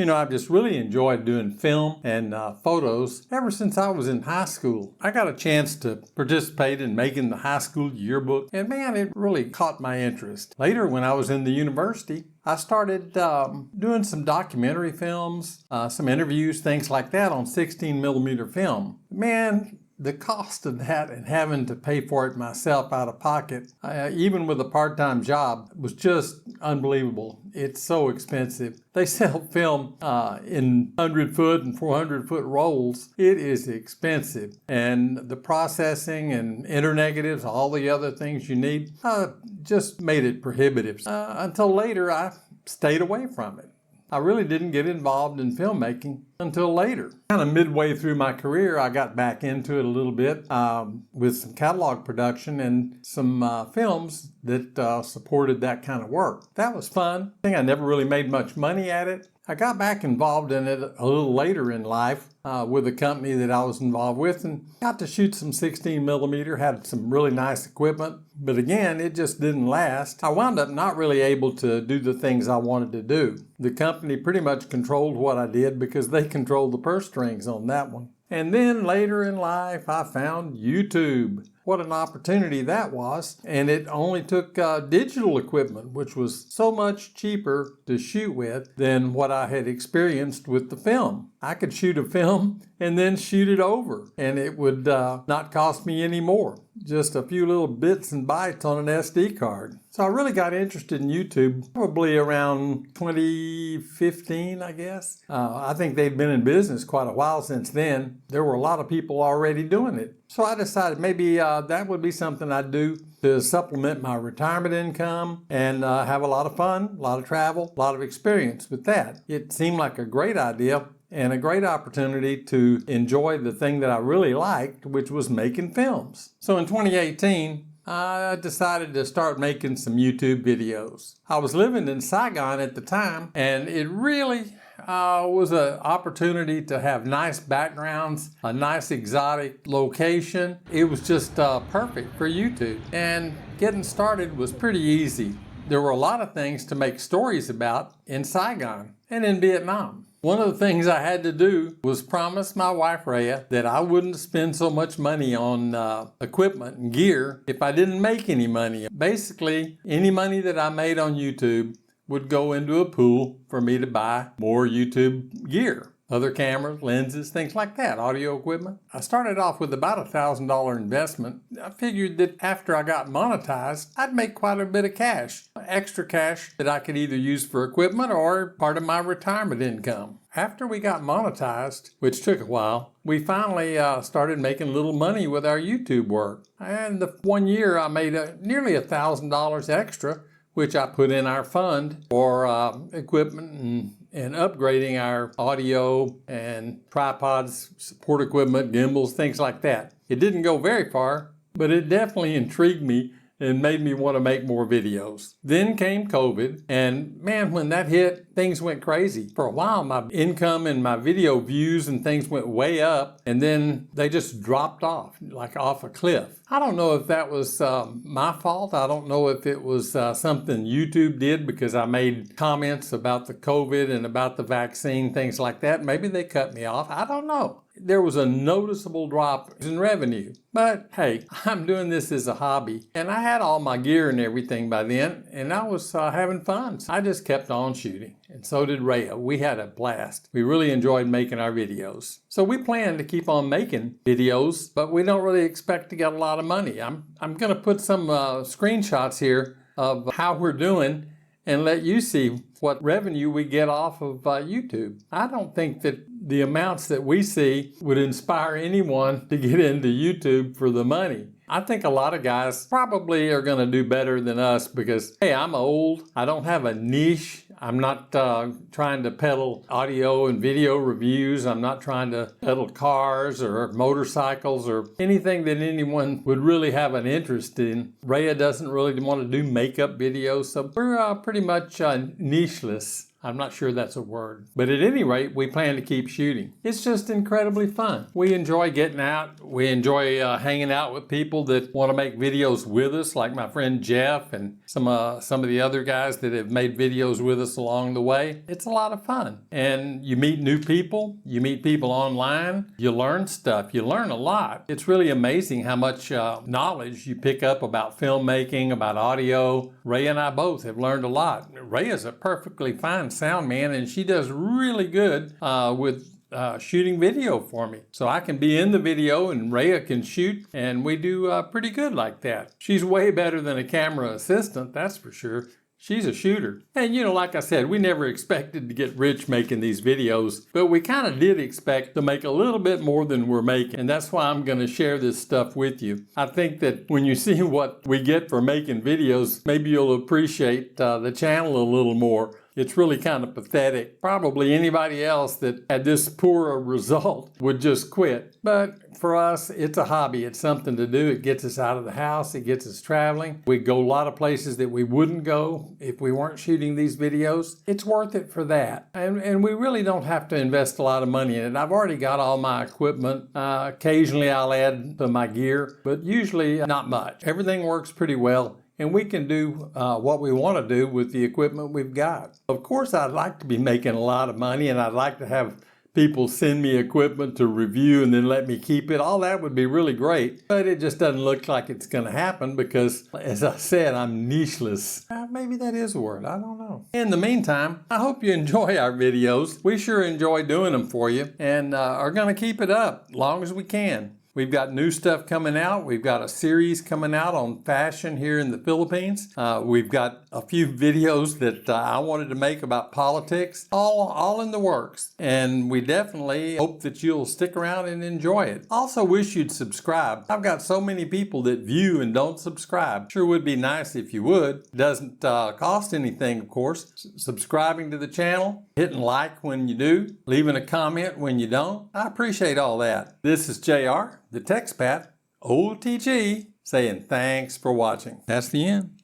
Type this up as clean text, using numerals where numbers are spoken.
You know, I've just really enjoyed doing film and photos ever since I was in high school. I got a chance to participate in making the high school yearbook, and man, it really caught my interest. Later, when I was in the university, I started doing some documentary films, some interviews, things like that on 16 millimeter film. Man, the cost of that and having to pay for it myself out of pocket, even with a part-time job, was just unbelievable. It's so expensive. They sell film in 100-foot and 400-foot rolls. It is expensive. And the processing and internegatives, all the other things you need, just made it prohibitive. Until later, I stayed away from it. I really didn't get involved in filmmaking until later. Kind of midway through my career, I got back into it a little bit with some catalog production and some films that supported that kind of work. That was fun. I think I never really made much money at it. I got back involved in it a little later in life with a company that I was involved with and got to shoot some 16 millimeter, had some really nice equipment. But again, it just didn't last. I wound up not really able to do the things I wanted to do. The company pretty much controlled what I did because they controlled the purse strings on that one. And then later in life, I found YouTube. What an opportunity that was. And it only took digital equipment, which was so much cheaper to shoot with than what I had experienced with the film. I could shoot a film and then shoot it over, and it would not cost me any more. Just a few little bits and bytes on an SD card. So I really got interested in YouTube probably around 2015, I guess. I think they'd been in business quite a while since then. There were a lot of people already doing it. So I decided maybe that would be something I'd do to supplement my retirement income and have a lot of fun, a lot of travel, a lot of experience with that. It seemed like a great idea and a great opportunity to enjoy the thing that I really liked, which was making films. So in 2018, I decided to start making some YouTube videos. I was living in Saigon at the time, and it really was an opportunity to have nice backgrounds, a nice exotic location. It was just perfect for YouTube. And getting started was pretty easy. There were a lot of things to make stories about in Saigon and in Vietnam. One of the things I had to do was promise my wife, Rhea, that I wouldn't spend so much money on equipment and gear if I didn't make any money. Basically, any money that I made on YouTube would go into a pool for me to buy more YouTube gear. Other cameras, lenses, things like that, audio equipment. I started off with about $1,000 investment. I figured that after I got monetized, I'd make quite a bit of cash, extra cash that I could either use for equipment or part of my retirement income. After we got monetized, which took a while, we finally started making little money with our YouTube work. And the 1 year I made nearly $1,000 extra, which I put in our fund for equipment and upgrading our audio and tripods, support equipment, gimbals, things like that. It didn't go very far, but it definitely intrigued me and made me want to make more videos. Then came COVID, and man, when that hit, things went crazy. For a while, my income and my video views and things went way up, and then they just dropped off, like off a cliff. I don't know if that was my fault. I don't know if it was something YouTube did because I made comments about the COVID and about the vaccine, things like that. Maybe they cut me off. I don't know. There was a noticeable drop in revenue. But hey, I'm doing this as a hobby, and I had all my gear and everything by then, and I was having fun. I just kept on shooting, and so did Rhea. We had a blast. We really enjoyed making our videos. So we plan to keep on making videos, but we don't really expect to get a lot of money. I'm going to put some screenshots here of how we're doing and let you see what revenue we get off of YouTube. I don't think that the amounts that we see would inspire anyone to get into YouTube for the money. I think a lot of guys probably are going to do better than us because, hey, I'm old. I don't have a niche. I'm not trying to peddle audio and video reviews. I'm not trying to peddle cars or motorcycles or anything that anyone would really have an interest in. Rhea doesn't really want to do makeup videos, so we're pretty much nicheless. I'm not sure that's a word. But at any rate, we plan to keep shooting. It's just incredibly fun. We enjoy getting out. We enjoy hanging out with people that want to make videos with us, like my friend Jeff and some of the other guys that have made videos with us along the way. It's a lot of fun. And you meet new people. You meet people online. You learn stuff. You learn a lot. It's really amazing how much knowledge you pick up about filmmaking, about audio. Ray and I both have learned a lot. Ray is a perfectly fine sound man, and she does really good with shooting video for me. So I can be in the video and Rhea can shoot, and we do pretty good like that. She's way better than a camera assistant, that's for sure. She's a shooter. And you know, like I said, we never expected to get rich making these videos, but we kind of did expect to make a little bit more than we're making. And that's why I'm going to share this stuff with you. I think that when you see what we get for making videos, maybe you'll appreciate the channel a little more. It's really kind of pathetic. Probably anybody else that had this poor a result would just quit. But for us, it's a hobby. It's something to do. It gets us out of the house. It gets us traveling. We go a lot of places that we wouldn't go if we weren't shooting these videos. It's worth it for that. And we really don't have to invest a lot of money in it. I've already got all my equipment. Occasionally I'll add to my gear, but usually not much. Everything works pretty well. And we can do what we want to do with the equipment we've got. Of course, I'd like to be making a lot of money, and I'd like to have people send me equipment to review and then let me keep it. All that would be really great, but it just doesn't look like it's going to happen because, as I said, I'm nicheless. Maybe that is a word. I don't know. In the meantime, I hope you enjoy our videos. We sure enjoy doing them for you and are going to keep it up as long as we can. We've got new stuff coming out. We've got a series coming out on fashion here in the Philippines. We've got a few videos that I wanted to make about politics, all in the works. And we definitely hope that you'll stick around and enjoy it. Also wish you'd subscribe. I've got so many people that view and don't subscribe. Sure would be nice if you would. Doesn't cost anything, of course. Subscribing to the channel, hitting like when you do, leaving a comment when you don't. I appreciate all that. This is JR. The TechSpat, OTG, saying thanks for watching. That's the end.